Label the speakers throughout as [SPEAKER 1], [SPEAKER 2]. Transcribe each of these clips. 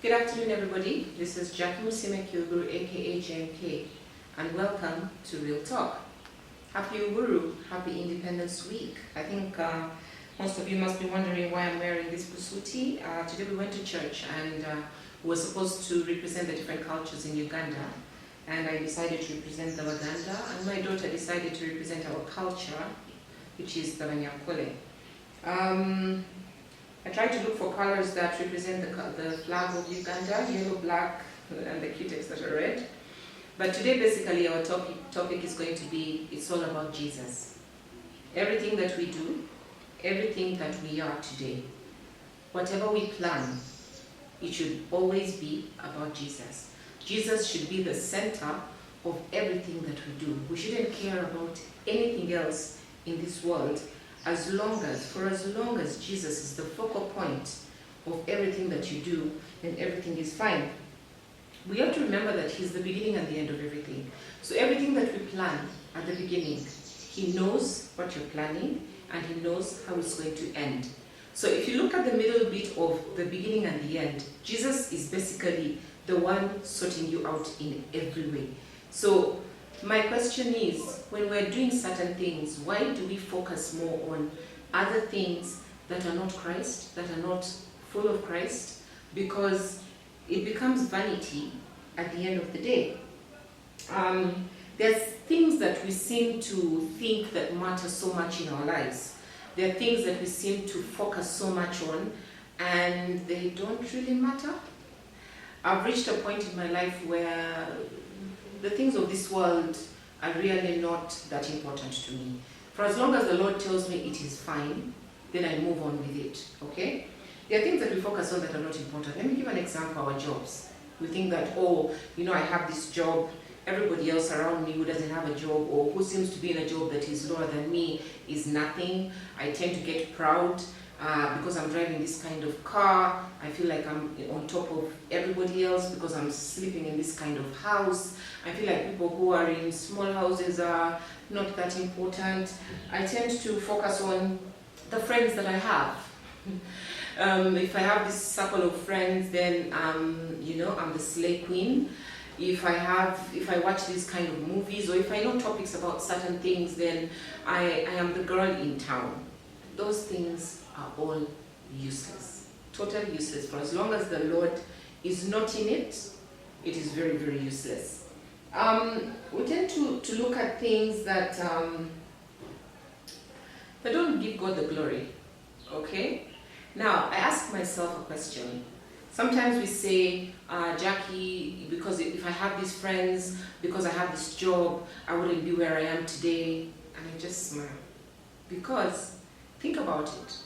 [SPEAKER 1] Good afternoon, everybody. This is Jackie Musime Kyoguru, aka JMK, and welcome to Real Talk. Happy Uhuru, happy Independence Week. I think most of you must be wondering why I'm wearing this busuti. Today we went to church and we were supposed to represent the different cultures in Uganda. And I decided to represent the Waganda, and my daughter decided to represent our culture, which is the Wanyankole. I tried to look for colors that represent the flag of Uganda, yellow, black, and the cutex that are red. But today, basically, our topic is going to be, it's all about Jesus. Everything that we do, everything that we are today, whatever we plan, it should always be about Jesus. Jesus should be the center of everything that we do. We shouldn't care about anything else in this world for as long as Jesus is the focal point of everything that you do, then everything is fine. We have to remember that He's the beginning and the end of everything. So everything that we plan at the beginning, He knows what you're planning and He knows how it's going to end. So if you look at the middle bit of the beginning and the end, Jesus is basically the one sorting you out in every way. So my question is, when we're doing certain things, why do we focus more on other things that are not Christ, that are not full of Christ? Because it becomes vanity at the end of the day. There's things that we seem to think that matter so much in our lives. There are things that we seem to focus so much on, and they don't really matter. I've reached a point in my life where the things of this world are really not that important to me. For as long as the Lord tells me it is fine, then I move on with it, okay? There are things that we focus on that are not important. Let me give an example, our jobs. We think that, I have this job, everybody else around me who doesn't have a job or who seems to be in a job that is lower than me is nothing. I tend to get proud. Because I'm driving this kind of car, I feel like I'm on top of everybody else because I'm sleeping in this kind of house. I feel like people who are in small houses are not that important. I tend to focus on the friends that I have. If I have this circle of friends, then I'm the slay queen. If I watch these kind of movies, or if I know topics about certain things, then I am the girl in town. Those things are all useless, totally useless. For as long as the Lord is not in it, it is very, very useless. We tend to look at things that don't give God the glory, okay? Now, I ask myself a question. Sometimes we say, Jackie, because if I have these friends, because I have this job, I wouldn't be where I am today. And I just smile. Because, think about it.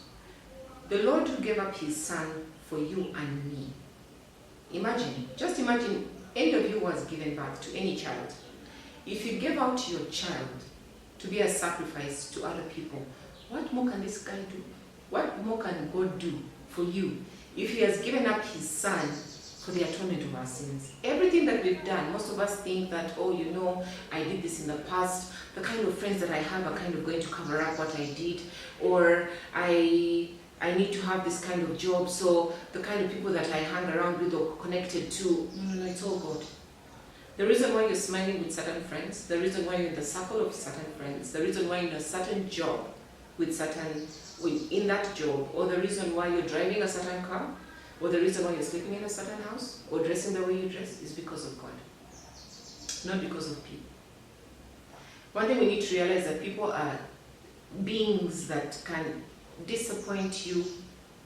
[SPEAKER 1] The Lord who gave up His Son for you and me. Just imagine any of you who has given birth to any child. If you gave out your child to be a sacrifice to other people, what more can this guy do? What more can God do for you if He has given up His Son for the atonement of our sins? Everything that we've done, most of us think that, I did this in the past. The kind of friends that I have are kind of going to cover up what I did. Or I need to have this kind of job, so the kind of people that I hang around with or connected to, no, it's all God. The reason why you're smiling with certain friends, the reason why you're in the circle of certain friends, the reason why you're in a certain job in that job, or the reason why you're driving a certain car, or the reason why you're sleeping in a certain house, or dressing the way you dress, is because of God, not because of people. One thing we need to realize that people are beings that can disappoint you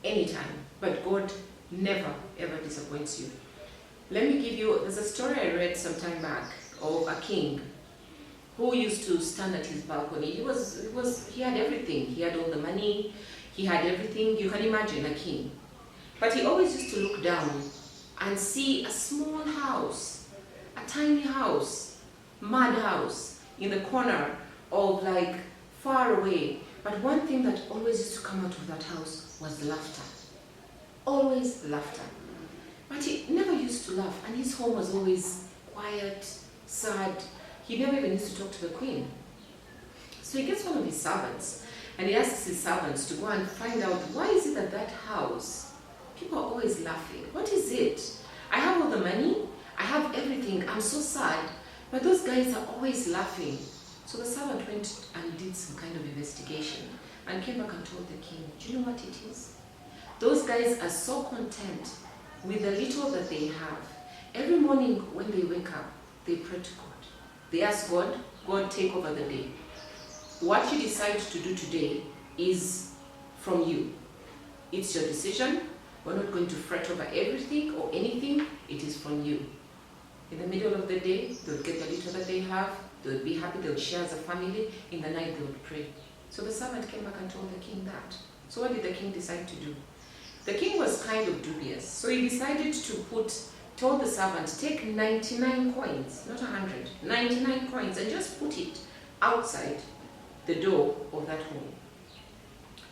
[SPEAKER 1] anytime, but God never ever disappoints you. Let me give you, there's a story I read some time back of a king who used to stand at his balcony. He had everything. He had all the money, he had everything. You can imagine a king. But he always used to look down and see a small house, a tiny house, mud house in the corner of far away. But one thing that always used to come out of that house was laughter. Always laughter. But he never used to laugh, and his home was always quiet, sad. He never even used to talk to the queen. So he gets one of his servants, and he asks his servants to go and find out, why is it that house, people are always laughing? What is it? I have all the money, I have everything, I'm so sad, but those guys are always laughing. So the servant went and did some kind of investigation and came back and told the king, do you know what it is? Those guys are so content with the little that they have. Every morning when they wake up, they pray to God. They ask God, God, take over the day. What you decide to do today is from you. It's your decision. We're not going to fret over everything or anything. It is from you. In the middle of the day, they'll get the little that they have. They'll be happy. They'll share as a family. In the night, they would pray. So the servant came back and told the king that. So what did the king decide to do? The king was kind of dubious. So he decided to told the servant, take 99 coins, not 100, 99 coins, and just put it outside the door of that home.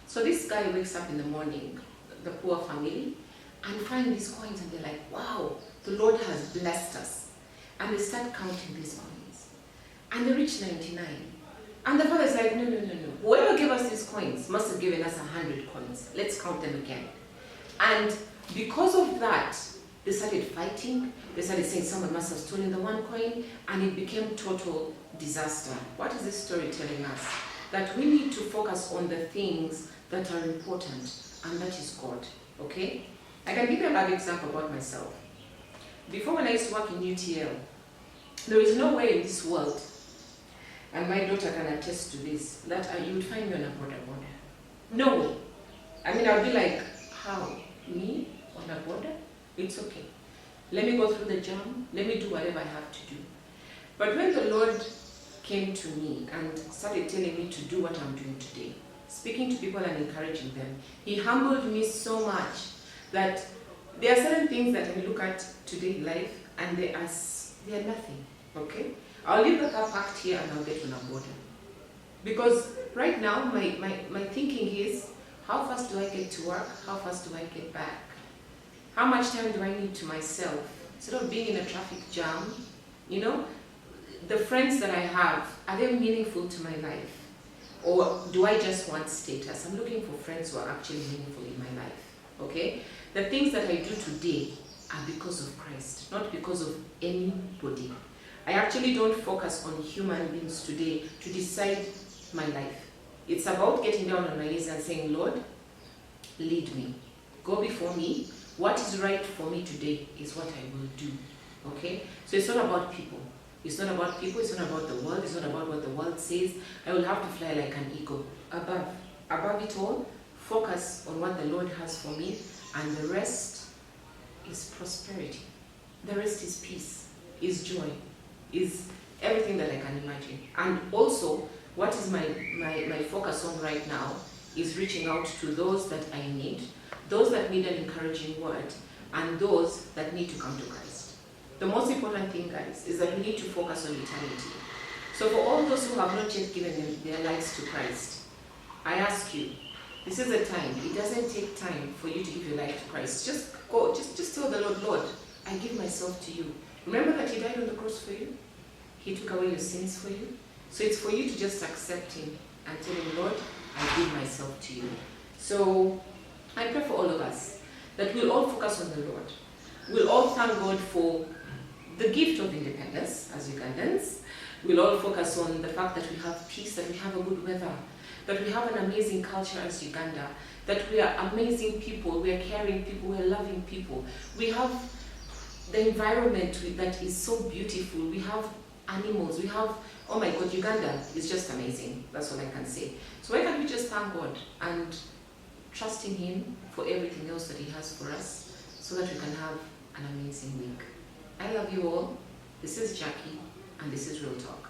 [SPEAKER 1] So this guy wakes up in the morning, the poor family, and find these coins, and they're like, wow, the Lord has blessed us. And they start counting these coins. And they reach 99. And the father's like, no. Whoever gave us these coins must have given us 100 coins. Let's count them again. And because of that, they started fighting. They started saying someone must have stolen the one coin, and it became total disaster. What is this story telling us? That we need to focus on the things that are important, and that is God, okay? I can give you a live example about myself. Before, when I used to work in UTL, there is no way in this world, and my daughter can attest to this, that you would find me on a border. No way. I mean, I'll be like, how? Me? On a border? It's okay. Let me go through the jam. Let me do whatever I have to do. But when the Lord came to me and started telling me to do what I'm doing today, speaking to people and encouraging them, He humbled me so much that there are certain things that I look at today in life and they are nothing, okay? I'll leave the car parked here and I'll get on a border. Because right now, my thinking is, how fast do I get to work? How fast do I get back? How much time do I need to myself? Instead of being in a traffic jam, you know, the friends that I have, are they meaningful to my life? Or do I just want status? I'm looking for friends who are actually meaningful in my life, okay? The things that I do today are because of Christ, not because of anybody. I actually don't focus on human beings today to decide my life. It's about getting down on my knees and saying, Lord, lead me. Go before me. What is right for me today is what I will do, okay? So it's not about people. It's not about people. It's not about the world. It's not about what the world says. I will have to fly like an eagle. Above it all, focus on what the Lord has for me, and the rest is prosperity. The rest is peace, is joy, is everything that I can imagine. And also, what is my focus on right now is reaching out to those that I need, those that need an encouraging word, and those that need to come to Christ. The most important thing, guys, is that we need to focus on eternity. So for all those who have not yet given their lives to Christ, I ask you, this is a time. It doesn't take time for you to give your life to Christ. Just go, just tell the Lord, Lord, I give myself to you. Remember that He died on the cross for you? He took away your sins for you. So it's for you to just accept Him and tell Him, Lord, I give myself to you. So I pray for all of us that we'll all focus on the Lord. We'll all thank God for the gift of independence as Ugandans. We'll all focus on the fact that we have peace, that we have a good weather, that we have an amazing culture as Uganda, that we are amazing people, we are caring people, we are loving people. We have the environment that is so beautiful. We have animals, we have, oh my God, Uganda is just amazing. That's all I can say. So why can't we just thank God and trust in Him for everything else that He has for us so that we can have an amazing week. I love you all. This is Jackie, and this is Real Talk.